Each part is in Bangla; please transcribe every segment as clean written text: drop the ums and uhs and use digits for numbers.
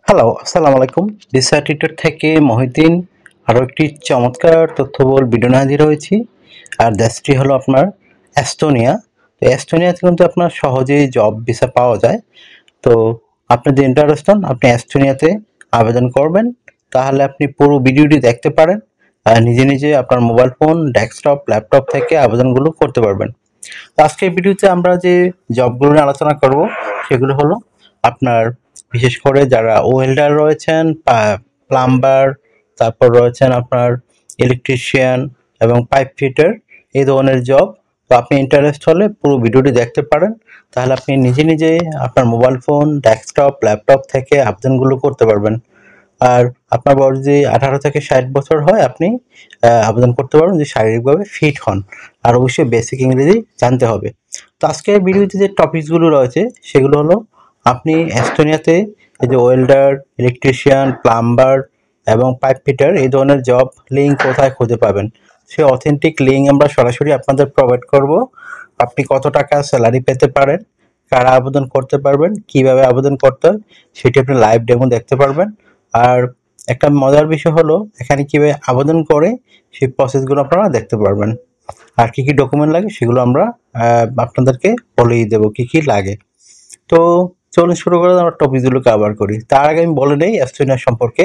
হ্যালো, আসসালামু আলাইকুম। ডিসাইড টিউটর থেকে মহিউদ্দিন আরও একটি চমৎকার তথ্যবহুল ভিডিও নিয়ে হাজির হয়েছি। আর দেশটি হলো আপনার এস্তোনিয়া। তো এস্তোনিয়াতে কিন্তু আপনার সহজেই জব ভিসা পাওয়া যায়। তো আপনি যদি ইন্টারেস্ট হন, আপনি এস্তোনিয়াতে আবেদন করবেন। তাহলে আপনি পুরো ভিডিওটি দেখতে পারেন। নিজে নিজে আপনার মোবাইল ফোন, ডেস্কটপ, ল্যাপটপ থেকে আবেদনগুলো করতে পারবেন। তো আজকের ভিডিওতে আমরা যে জবগুলো নিয়ে আলোচনা করব সেগুলো হলো আপনার বিশেষ করে যারা ওয়েল্ডার রয়েছেন, প্লাম্বার, তারপর রয়েছেন আপনার ইলেকট্রিশিয়ান এবং পাইপ ফিটার, এই ধরনের জব। তো আপনি ইন্টারেস্ট হলে পুরো ভিডিওটি দেখতে পারেন। তাহলে আপনি নিজে নিজে আপনার মোবাইল ফোন, ডেস্কটপ, ল্যাপটপ থেকে আবেদনগুলো করতে পারবেন। আর আপনার বয়স যদি 18 থেকে 60 বছর হয়, আপনি আবেদন করতে পারবেন যদি শারীরিকভাবে ফিট হন। আর অবশ্যই বেসিক ইংরেজি জানতে হবে। তো আজকের ভিডিওতে যে টপিকসগুলো রয়েছে সেগুলো হলো আপনি এস্তোনিয়াতে এই যে ওয়েল্ডার, ইলেকট্রিশিয়ান, প্লাম্বার এবং পাইপ ফিটার এই ধরনের জব লিঙ্ক কোথায় খুঁজে পাবেন, সেই অথেন্টিক লিঙ্ক আমরা সরাসরি আপনাদের প্রোভাইড করব। আপনি কত টাকা স্যালারি পেতে পারেন, কারা আবেদন করতে পারবেন, কিভাবে আবেদন করতে হয় সেটি আপনি লাইভ ডেমো দেখতে পারবেন। আর একটা মজার বিষয় হলো এখানে কিভাবে আবেদন করে সেই প্রসেসগুলো আপনারা দেখতে পারবেন। আর কি কি ডকুমেন্ট লাগে সেগুলো আমরা আপনাদেরকে বলেই দেবো কি কি লাগে। তো চলুন শুরু করে আমরা টপিকগুলো কভার করি। তার আগে আমি বলে নেই এস্তোনিয়া সম্পর্কে।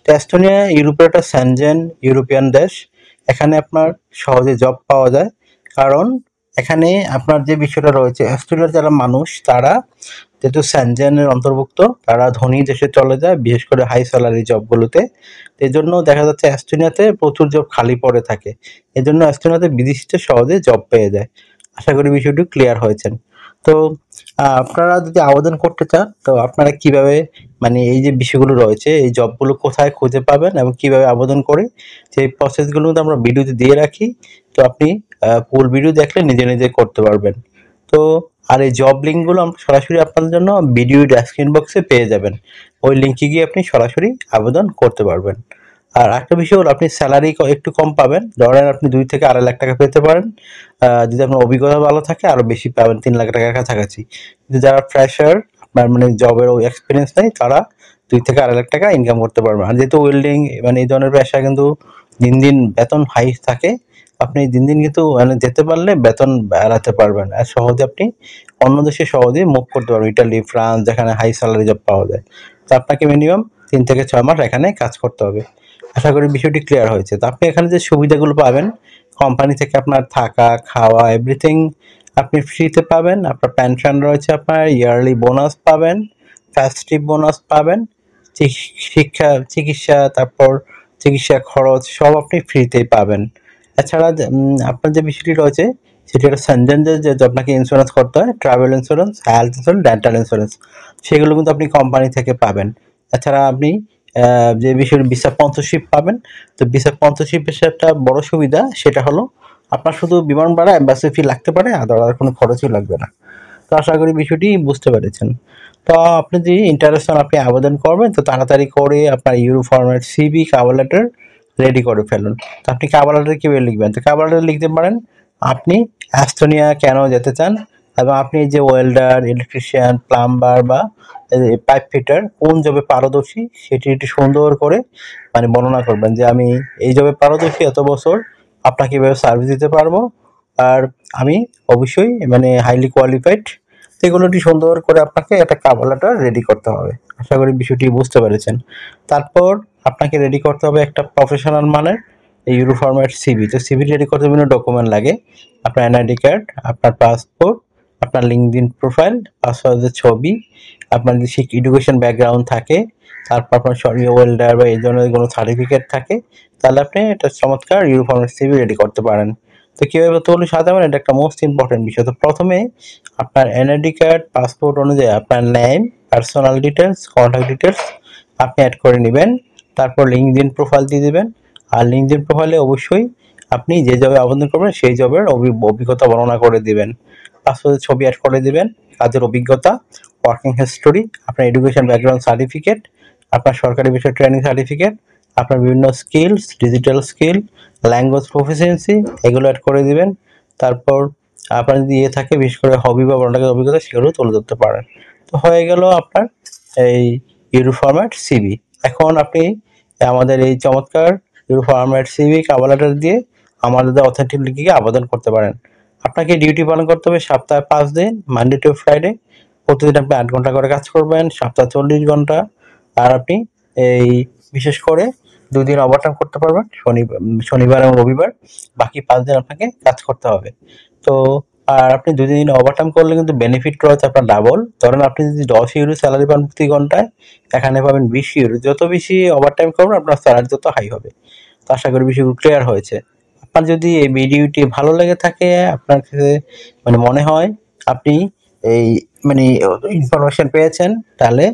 তো এস্তোনিয়া ইউরোপের একটা সেনজেন ইউরোপিয়ান দেশ। এখানে আপনার সহজে জব পাওয়া যায়, কারণ এখানে আপনার যে বিষয়টা রয়েছে, এস্তোনিয়ার যারা মানুষ তারা যেহেতু সেনজেনের অন্তর্ভুক্ত, তারা ধনী দেশে চলে যায়, বিশেষ করে হাই স্যালারি জবগুলোতে। এই জন্য দেখা যাচ্ছে এস্তোনিয়াতে প্রচুর জব খালি পড়ে থাকে। এই জন্য এস্তোনিয়াতে বিদেশিতে সহজে জব পেয়ে যায়। আশা করি বিষয়টি ক্লিয়ার হয়েছেন। তো আপনারা যদি আবেদন করতে চান, তো আপনারা কিভাবে মানে এই যে বিষয়গুলো রয়েছে, এই জবগুলো কোথায় খুঁজে পাবেন এবং কিভাবে আবেদন করে, সেই প্রসেসগুলো কিন্তু আমরা ভিডিওতে দিয়ে রাখি। তো আপনি ফুল ভিডিও দেখলে নিজে নিজে করতে পারবেন। তো আর এই জব লিঙ্কগুলো আমরা সরাসরি আপনাদের জন্য ভিডিও ডেসক্রিপশন বক্সে পেয়ে যাবেন। ওই লিঙ্কে গিয়ে আপনি সরাসরি আবেদন করতে পারবেন। আর একটা বিষয় হলো আপনি স্যালারি একটু কম পাবেন, ধরেন আপনি 2 থেকে 2.5 লাখ টাকা পেতে পারেন। যদি আপনার অভিজ্ঞতা ভালো থাকে আরও বেশি পাবেন, 3 লাখ টাকার কাছাকাছি। কিন্তু যারা ফ্রেশার, আপনার মানে জবের ওই এক্সপিরিয়েন্স নেই, তারা 2 থেকে 2.5 লাখ টাকা ইনকাম করতে পারবেন। আর যেহেতু ওয়েল্ডিং মানে এই ধরনের পেশা কিন্তু দিন দিন বেতন হাই থাকে, আপনি দিন দিন কিন্তু মানে যেতে পারলে বেতন বাড়াতে পারবেন। আর সহজে আপনি অন্য দেশে সহজেই মুভ করতে পারবেন, ইটালি, ফ্রান্স, যেখানে হাই স্যালারি জব পাওয়া যায়। তো আপনাকে মিনিমাম 3 থেকে 6 মাস এখানে কাজ করতে হবে। আশা করি বিষয়টি ক্লিয়ার হয়েছে। তো আপনি এখানে যে সুবিধাগুলো পাবেন, কোম্পানি থেকে আপনার থাকা, খাওয়া, এভরিথিং আপনি ফ্রিতে পাবেন। আপনার পেনশন রয়েছে, আপনার ইয়ারলি বোনাস পাবেন, ফেস্টিভ বোনাস পাবেন, চিকিৎসা, তারপর চিকিৎসা খরচ সব আপনি ফ্রিতেই পাবেন। এছাড়া আপনার যে বিষয়টি রয়েছে সেটি হলো সেনজেন, যে আপনাকে ইন্স্যুরেন্স করতে হয়, travel insurance, health insurance, dental insurance, সেগুলো কিন্তু আপনি কোম্পানি থেকে পাবেন। এছাড়া আপনি যে বিষয়ের ভিসা স্পন্সরশিপ পাবেন। তো ভিসা স্পন্সরশিপের একটা বড় সুবিধা সেটা হলো আপনার শুধু বিমান ভাড়া, এম্বাসি ফি লাগতে পারে, আর কোনো খরচই লাগবে না। তো আশা করি বিষয়টি বুঝতে পেরেছেন। তো আপনি যদি ইন্টারেস্ট হন, আপনি আবেদন করবেন। তো তাড়াতাড়ি করে আপনার euro format CV, cover letter ready করে ফেলুন। তো আপনি কভার লেটার কীভাবে লিখবেন? তো কভার লেটার লিখতে পারেন আপনি এস্তোনিয়া কেন যেতে চান, এবং আপনি যে ওয়েল্ডার, ইলেকট্রিশিয়ান, প্লাম্বার বা পাইপ ফিটার কোন জবে পারদর্শী সেটি একটু সুন্দর করে মানে বর্ণনা করবেন, যে আমি এই জবে পারদর্শী, এত বছর আপনাকে এভাবে সার্ভিস দিতে পারবো, আর আমি অবশ্যই মানে হাইলি কোয়ালিফাইড। এগুলোটি সুন্দর করে আপনাকে একটা কভার লেটার রেডি করতে হবে। আশা করি বিষয়টি বুঝতে পেরেছেন। তারপর আপনাকে রেডি করতে হবে একটা প্রফেশনাল মানের ইউরো ফরম্যাট সিভি। তো সিভি রেডি করতে বিভিন্ন ডকুমেন্ট লাগে, আপনার এনআইডি কার্ড, আপনার পাসপোর্ট, আপনার লিঙ্কডইন প্রোফাইল, পাসওয়ার্ডের ছবি, আপনার যদি এডুকেশন ব্যাকগ্রাউন্ড থাকে, তারপর আপনার ওয়েল্ডার বা এই ধরনের কোনো সার্টিফিকেট থাকে, তাহলে আপনি একটা চমৎকার ইউরো ফরম্যাট সিভি রেডি করতে পারেন। তো কীভাবে তৈরি সাজাবেন, এটা একটা মোস্ট ইম্পর্টেন্ট বিষয়। তো প্রথমে আপনার এনআইডি কার্ড, পাসপোর্ট অনুযায়ী আপনার name, personal details, contact details আপনি অ্যাড করে নেবেন। তারপর লিঙ্কডইন প্রোফাইল দিয়ে দেবেন। আর লিঙ্কডইন প্রোফাইলে অবশ্যই আপনি যে জবে আবেদন করবেন সেই জবের অভিজ্ঞতা বর্ণনা করে দিবেন। পাসপোর্টের ছবি অ্যাড করে দিবেন, কাজের অভিজ্ঞতা, ওয়ার্কিং হিস্টোরি, আপনার এডুকেশন ব্যাকগ্রাউন্ড সার্টিফিকেট, আপনার সরকারি বিষয়ে ট্রেনিং সার্টিফিকেট, আপনার বিভিন্ন skills, digital skill, language proficiency, এগুলো অ্যাড করে দিবেন। তারপর আপনার যদি থাকে বিশেষ করে হবি বা বর্ণনাকারী অভিজ্ঞতা, সেগুলো তুলে ধরতে পারেন। তো হয়ে গেল আপনার এই ইউরো ফরম্যাট সিভি। এখন আপনি আমাদের এই চমৎকার euro format CV cover letter দিয়ে আমাদের অথেন্টিক লিঙ্কে আবেদন করতে পারেন। আপনাকে ডিউটি পালন করতে হবে সপ্তাহে 5 দিন, মানডে টু ফ্রাইডে। প্রতিদিন আপনি 8 ঘন্টা করে কাজ করবেন, সপ্তাহে 40 ঘন্টা। আর আপনি এই বিশেষ করে 2 দিন ওভারটাইম করতে পারবেন, শনিবার এবং রবিবার। বাকি 5 দিন আপনাকে কাজ করতে হবে। তো আর আপনি 2 দিন ওভারটাইম করলে কিন্তু বেনিফিট রয়েছে আপনার ডাবল। ধরেন আপনি যদি 10 ইউরো স্যালারি পান প্রতি ঘন্টায়, এখানে পাবেন 20 ইউরো। যত বেশি ওভারটাইম করবেন আপনার স্যালারি তত হাই হবে। তো আশা করি বিষয়গুলো ক্লিয়ার হয়েছে। আপনার যদি এই ভিডিওটি ভালো লেগে থাকে, আপনার কাছে মনে হয় আপনি এই ইনফরমেশন পেয়েছেন, তাহলে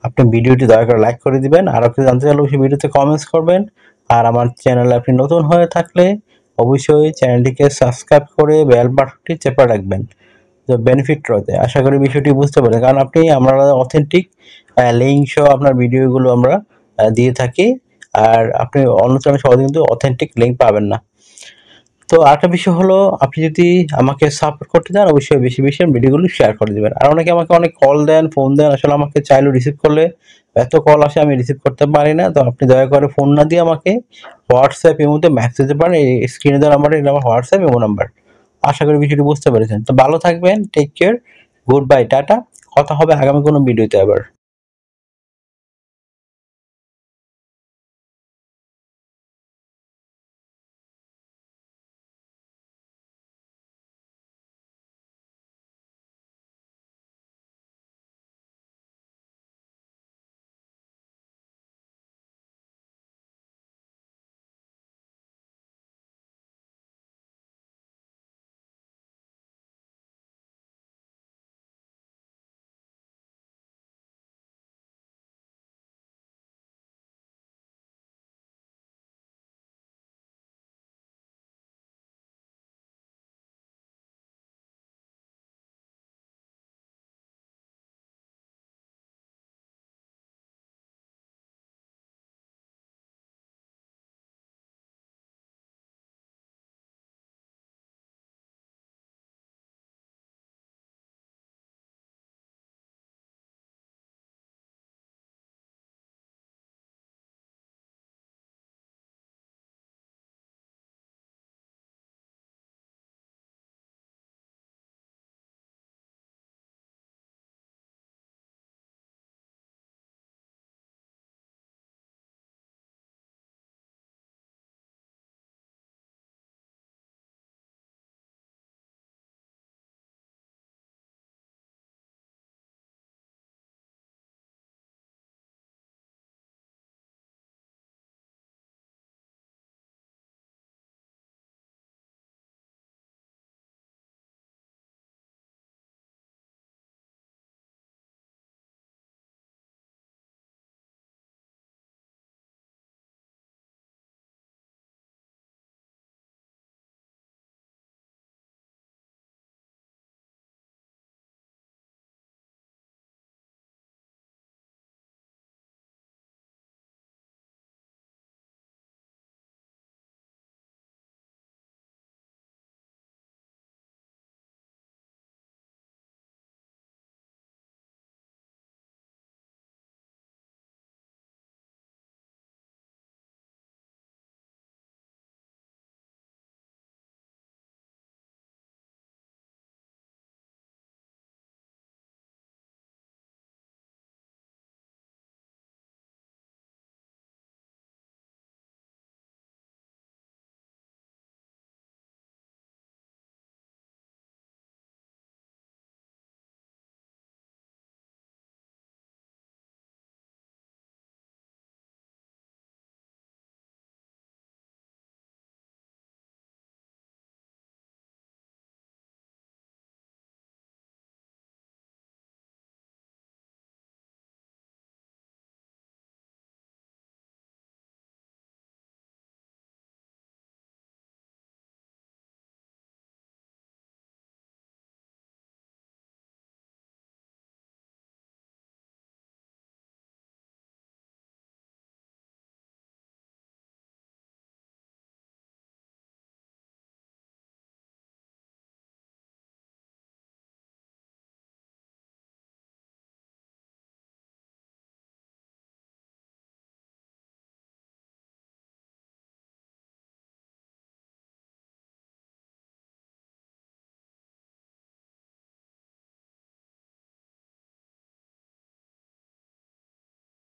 আপনি ভিডিওটি দয়া করে লাইক করে দিবেন। আর আপনি জানতে চাইলে অবশ্যই ভিডিওতে কমেন্টস করবেন। আর আমার চ্যানেলে আপনি নতুন হয়ে থাকলে অবশ্যই চ্যানেলটিকে সাবস্ক্রাইব করে বেল বাটনটি চেপে রাখবেন, যে বেনিফিট রয়েছে। আশা করি বিষয়টি বুঝতে পারেন, কারণ আমরা অথেন্টিক লিঙ্ক সহ আপনার ভিডিওগুলো আমরা দিয়ে থাকি। আর আপনি অন্য চ্যানেলে সহজে কিন্তু অথেন্টিক লিঙ্ক পাবেন না। তো আরেকটা বিষয় হলো, আপনি যদি আমাকে সাপোর্ট করতে চান অবশ্যই বেশি বেশি ভিডিওগুলো শেয়ার করে দিবেন। আর অনেকে আমাকে অনেক কল দেন, ফোন দেন, আসলে আমাকে চাইলেও রিসিভ করলে এত কল আসে আমি রিসিভ করতে পারি না। তো আপনি দয়া করে ফোন না দিয়ে আমাকে হোয়াটসঅ্যাপ এর মধ্যে মেসেজ দিতে পারেন। এই স্ক্রিনে দেওয়া নাম্বার, এটা আমার হোয়াটসঅ্যাপ এবং নাম্বার। আশা করি বিষয়টি বুঝতে পেরেছেন। তো ভালো থাকবেন, take care, good bye, tata. কথা হবে আগামী কোনো ভিডিওতে আবার।